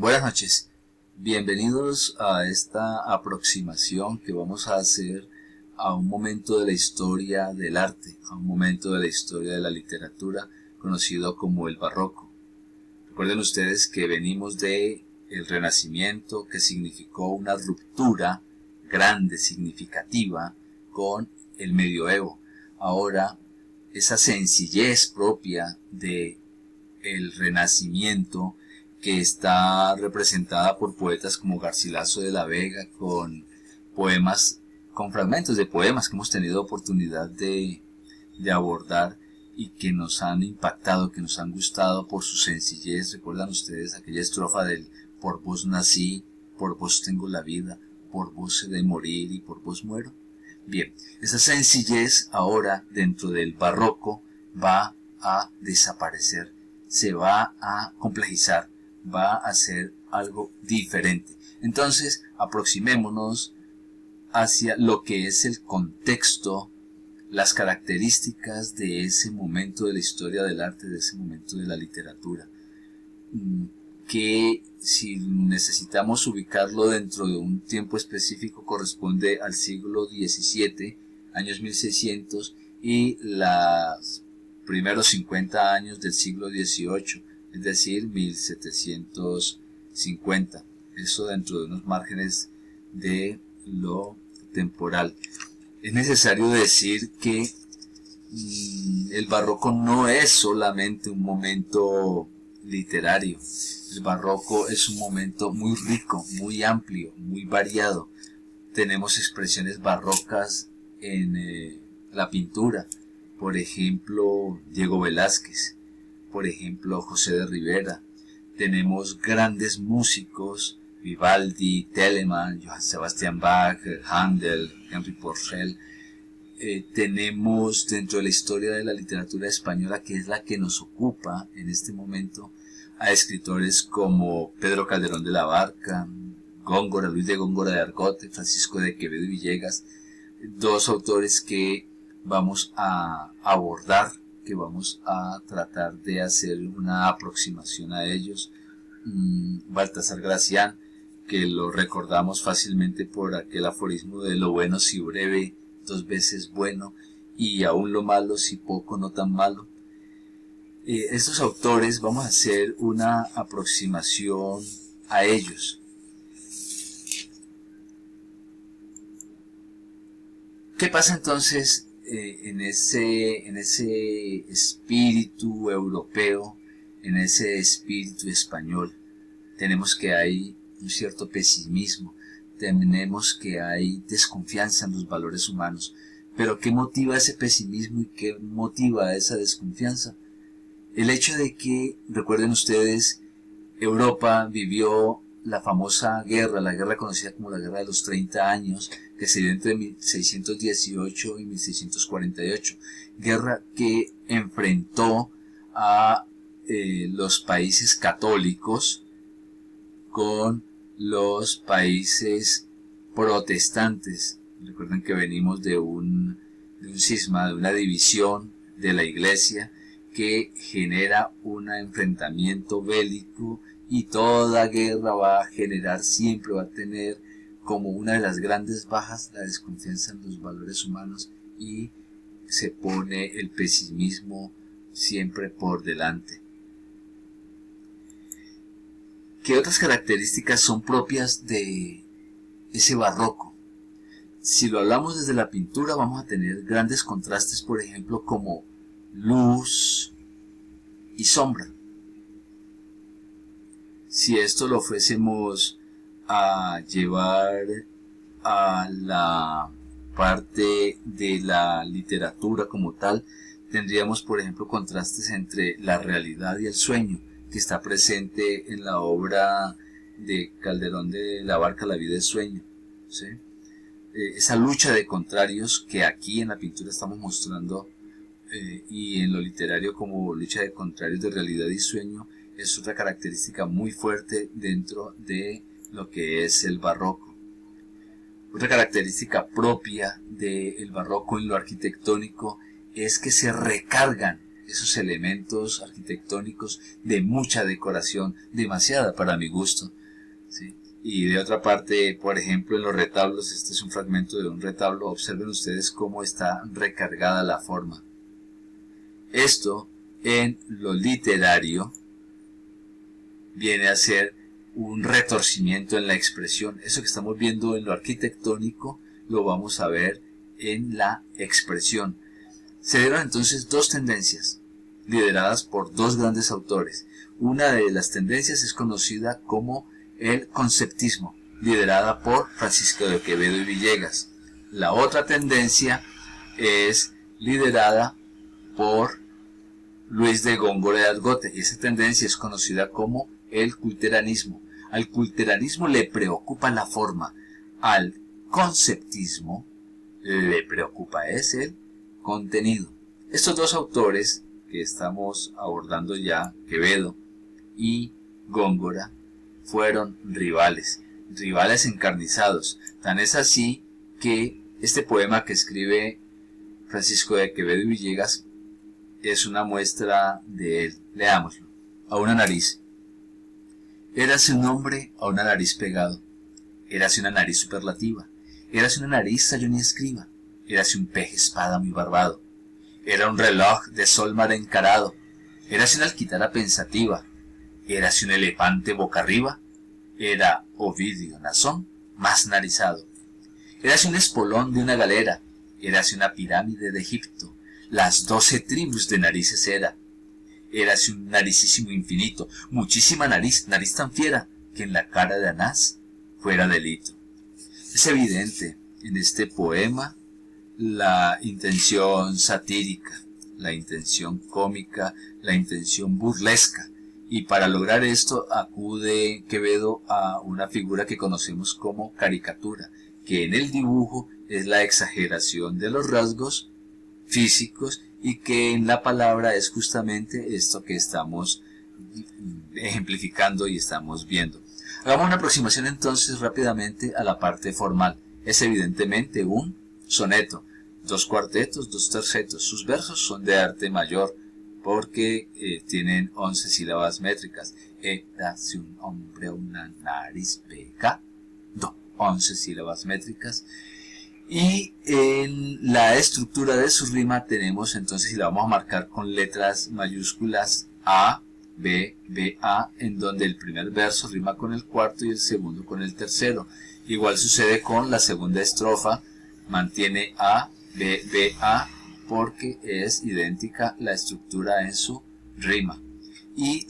Buenas noches, bienvenidos a esta aproximación que vamos a hacer a un momento de la historia del arte, a un momento de la historia de la literatura conocido como el barroco. Recuerden ustedes que venimos de el Renacimiento, que significó una ruptura grande, significativa con el Medioevo. Ahora, esa sencillez propia de el Renacimiento, que está representada por poetas como Garcilaso de la Vega, con poemas, con fragmentos de poemas que hemos tenido oportunidad de abordar y que nos han impactado, que nos han gustado por su sencillez. ¿Recuerdan ustedes aquella estrofa del por vos nací, por vos tengo la vida, por vos he de morir y por vos muero? Bien, esa sencillez ahora dentro del barroco va a desaparecer, se va a complejizar, va a ser algo diferente. Entonces, aproximémonos hacia lo que es el contexto, las características de ese momento de la historia del arte, de ese momento de la literatura, que si necesitamos ubicarlo dentro de un tiempo específico corresponde al siglo XVII, años 1600, y los primeros 50 años del siglo XVIII, es decir, 1750. Eso dentro de unos márgenes de lo temporal. Es necesario decir que el barroco no es solamente un momento literario. El barroco es un momento muy rico, muy amplio, muy variado. Tenemos expresiones barrocas en la pintura. Por ejemplo, Diego Velázquez. Por ejemplo, José de Rivera. Tenemos grandes músicos, Vivaldi, Telemann, Johann Sebastian Bach, Handel, Henry Purcell. Tenemos dentro de la historia de la literatura española, que es la que nos ocupa en este momento, a escritores como Pedro Calderón de la Barca, Góngora, Luis de Góngora de Argote, Francisco de Quevedo y Villegas, dos autores que vamos a abordar, que vamos a tratar de hacer una aproximación a ellos. Baltasar Gracián, que lo recordamos fácilmente por aquel aforismo de lo bueno si breve, dos veces bueno, y aún lo malo si poco no tan malo. Estos autores vamos a hacer una aproximación a ellos. ¿Qué pasa entonces en ese espíritu europeo, en ese espíritu español? Tenemos que hay un cierto pesimismo, tenemos que hay desconfianza en los valores humanos. Pero ¿qué motiva ese pesimismo y qué motiva esa desconfianza? El hecho de que, recuerden ustedes, Europa vivió la famosa guerra, la guerra conocida como la Guerra de los 30 años, que se dio entre 1618 y 1648, guerra que enfrentó a los países católicos con los países protestantes. Recuerden que venimos de un cisma, de una división de la iglesia que genera un enfrentamiento bélico, y toda guerra va a generar, siempre va a tener como una de las grandes bajas la desconfianza en los valores humanos, y se pone el pesimismo siempre por delante. ¿Qué otras características son propias de ese barroco? Si lo hablamos desde la pintura, vamos a tener grandes contrastes, por ejemplo, como luz y sombra. Si esto lo fuésemos a llevar a la parte de la literatura como tal, tendríamos, por ejemplo, contrastes entre la realidad y el sueño, que está presente en la obra de Calderón de la Barca, La vida es sueño, ¿sí? Esa lucha de contrarios que aquí en la pintura estamos mostrando, y en lo literario como lucha de contrarios de realidad y sueño, es otra característica muy fuerte dentro de lo que es el barroco. Otra característica propia del barroco en lo arquitectónico es que se recargan esos elementos arquitectónicos de mucha decoración, demasiada para mi gusto, ¿sí? Y de otra parte, por ejemplo, en los retablos, este es un fragmento de un retablo, observen ustedes cómo está recargada la forma. Esto, en lo literario, viene a ser un retorcimiento en la expresión. Eso que estamos viendo en lo arquitectónico, lo vamos a ver en la expresión. Se dieron entonces dos tendencias, lideradas por dos grandes autores. Una de las tendencias es conocida como el conceptismo, liderada por Francisco de Quevedo y Villegas. La otra tendencia es liderada por Luis de Góngora de Argote, y esa tendencia es conocida como el culteranismo. Al culteranismo le preocupa la forma, al conceptismo le preocupa es el contenido. Estos dos autores que estamos abordando ya, Quevedo y Góngora, fueron rivales encarnizados. Tan es así que este poema que escribe Francisco de Quevedo y Villegas es una muestra de él. Leámoslo. A una nariz. Érase un hombre a una nariz pegado. Érase una nariz superlativa. Érase una nariz sayón y escriba. Érase un peje espada muy barbado. Era un reloj de sol mar encarado. Érase una alquitara pensativa. Érase un elefante boca arriba. Era Ovidio Nazón más narizado. Érase un espolón de una galera. Érase una pirámide de Egipto. Las 12 tribus de narices era. Érase un naricísimo infinito, muchísima nariz, nariz tan fiera, que en la cara de Anás fuera delito. Es evidente en este poema la intención satírica, la intención cómica, la intención burlesca. Y para lograr esto acude Quevedo a una figura que conocemos como caricatura, que en el dibujo es la exageración de los rasgos físicos y que en la palabra es justamente esto que estamos ejemplificando y estamos viendo. Hagamos una aproximación entonces rápidamente a la parte formal. Es evidentemente un soneto, 2 cuartetos, 2 tercetos. Sus versos son de arte mayor porque tienen 11 sílabas métricas. Érase un hombre a una nariz pegado, 11 sílabas métricas. Y en la estructura de su rima tenemos entonces, y la vamos a marcar con letras mayúsculas A, B, B, A, en donde el primer verso rima con el cuarto y el segundo con el tercero. Igual sucede con la segunda estrofa, mantiene A, B, B, A, porque es idéntica la estructura en su rima. Y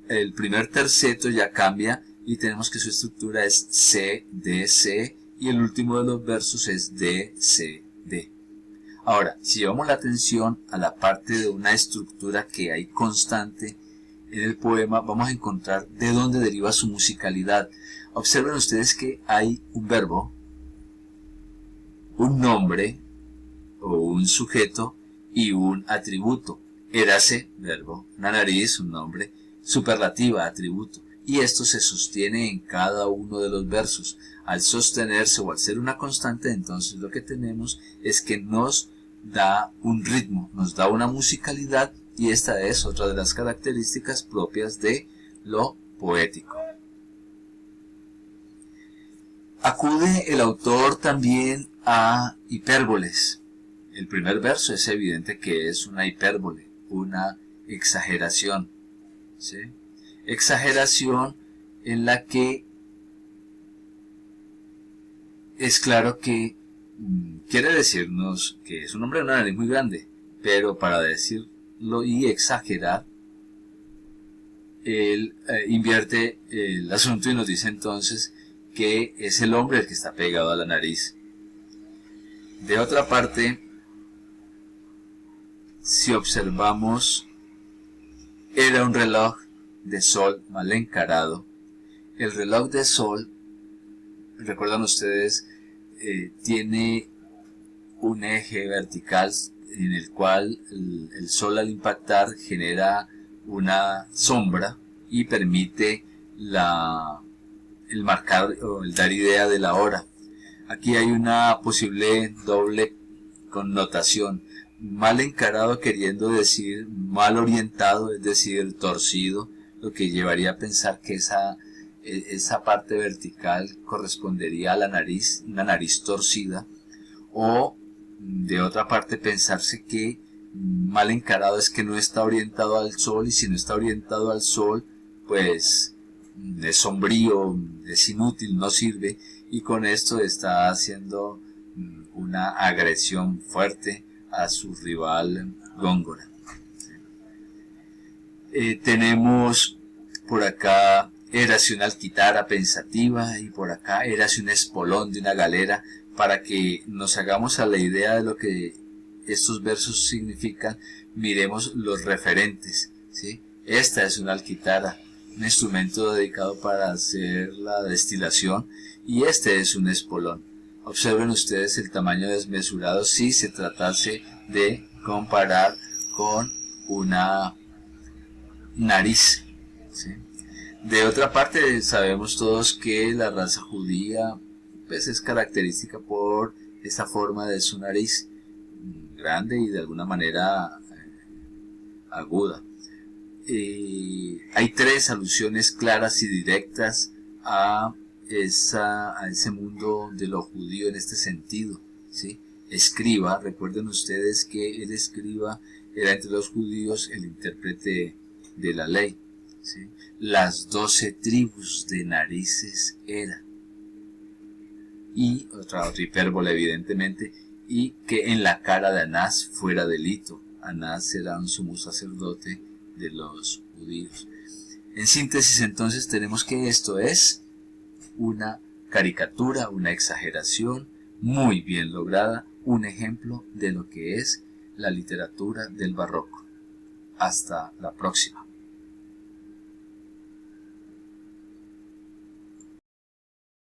el primer terceto ya cambia y tenemos que su estructura es C, D, C, y el último de los versos es D, C, D. Ahora, si llevamos la atención a la parte de una estructura que hay constante en el poema, vamos a encontrar de dónde deriva su musicalidad. Observen ustedes que hay un verbo, un nombre o un sujeto y un atributo. Érase, verbo, una nariz, un nombre, superlativa, atributo. Y esto se sostiene en cada uno de los versos. Al sostenerse o al ser una constante, entonces lo que tenemos es que nos da un ritmo, nos da una musicalidad, y esta es otra de las características propias de lo poético. Acude el autor también a hipérboles. El primer verso es evidente que es una hipérbole, una exageración, ¿sí? Exageración en la que es claro que quiere decirnos que es un hombre de una nariz muy grande, pero para decirlo y exagerar, él invierte el asunto y nos dice entonces que es el hombre el que está pegado a la nariz. De otra parte, si observamos, era un reloj de sol mal encarado. El reloj de sol, recuerdan ustedes, tiene un eje vertical en el cual el sol al impactar genera una sombra y permite el marcar o el dar idea de la hora. Aquí hay una posible doble connotación. mal encarado queriendo decir mal orientado, es decir, torcido, lo que llevaría a pensar que esa parte vertical correspondería a la nariz, una nariz torcida, o de otra parte pensarse que mal encarado es que no está orientado al sol, y si no está orientado al sol, pues es sombrío, es inútil, no sirve, y con esto está haciendo una agresión fuerte a su rival Góngora. Tenemos por acá érase una alquitara pensativa, y por acá érase un espolón de una galera, para que nos hagamos a la idea de lo que estos versos significan. Miremos los referentes, ¿sí? Esta es una alquitara, un instrumento dedicado para hacer la destilación, y este es un espolón. Observen ustedes el tamaño desmesurado si se tratase de comparar con una nariz, ¿sí? De otra parte, sabemos todos que la raza judía pues es característica por esa forma de su nariz, grande y de alguna manera aguda. Hay tres alusiones claras y directas a ese mundo de lo judío en este sentido, ¿sí? Escriba, recuerden ustedes que el escriba era entre los judíos el intérprete de la ley, ¿sí? Las 12 tribus de narices era, y otra hipérbole evidentemente, y que en la cara de Anás fuera delito. Anás era un sumo sacerdote de los judíos. En síntesis, entonces, tenemos que esto es una caricatura, una exageración muy bien lograda, un ejemplo de lo que es la literatura del barroco. Hasta la próxima.